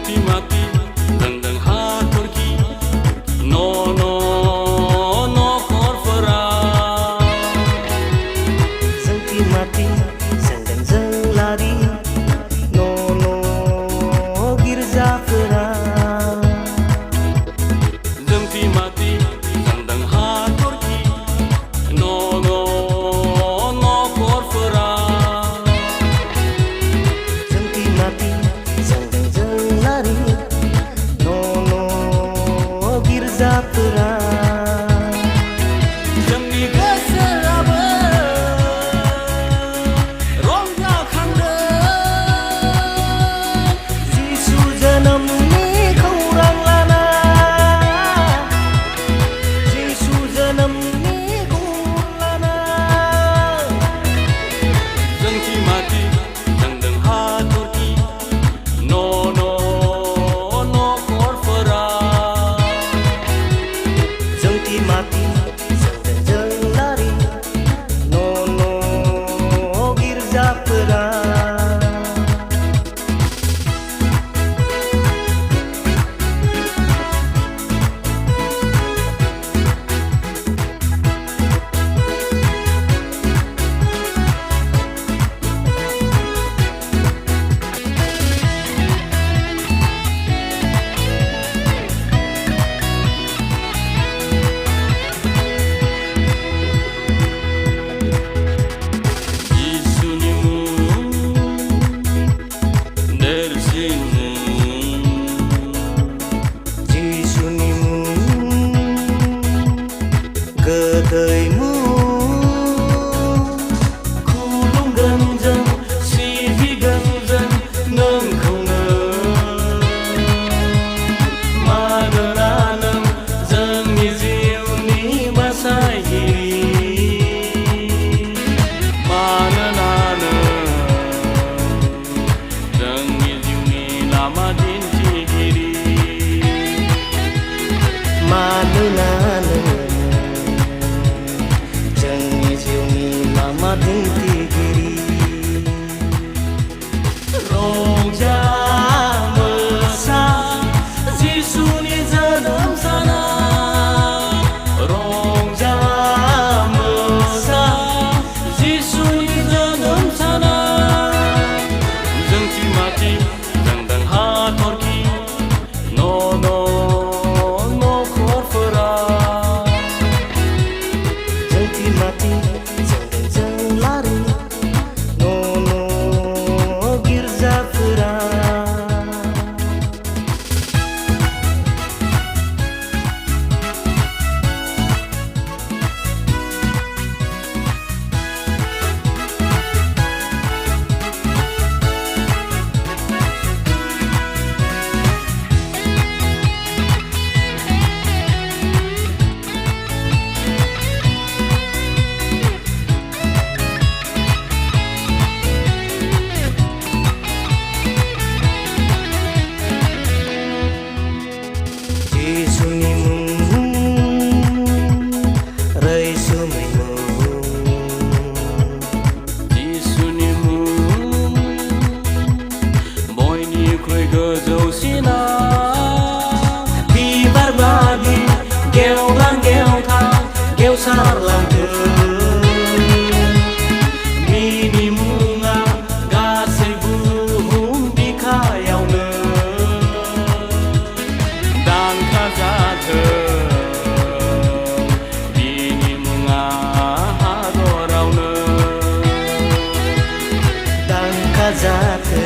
जोंथि माथि जोंदों हाथरखि न' न'खरफोरा जोंथि माथि जोंदों जोंलारि न' गिर्जाफोरा जोंथि माथि जोंदों हाथरखि न' न'खरफोरा जोंथि माथि जोंदों जोंलारि न' गिर्जाफोरा जोंनि गोसोआबो रंजाखांदों जिसु जोनोमनि खौरां लाना जिसु जोनोमनि खौरां लाना जोंथि माथि जोंदों हाथरखि न' न'खरफोरा जोंथि माथि जोंदों जोंलारि न' गिर्जाफोरा जिसुनि मुं देरसिन मुं जिसुनि मुं गोदै मुं खुलुमगोन जों सिबिगोन जों नोंखौनो मानोना नों जोंनि जिउनि बासायगिरि मानोना नों जोंनि जिउनि लामा दिन्थिगिरि मानोना नों जोंनि जिउनि लामा दिन्थिगिरि रंजा मोसा जिसुनि जोनोम साना रंजा मोसा जिसुनि जोनोम साना जोंथि माथि जोंदों हाथरखि न' न'खरफोरा जोंथि माथि जोंदों जोंलारि न' गिर्जाफोरा जिसुनि मुं रैसुमै मुं जिसुनि मुं बयनिख्रुइ गोजौसिना बिबार बादि गेवलां गेवथां गेवसारलांथों बिनि मुङा गासै बुहुम बिखायावनो दांखा जाथों बिनि मुङा हादरावनो दांखा जाथों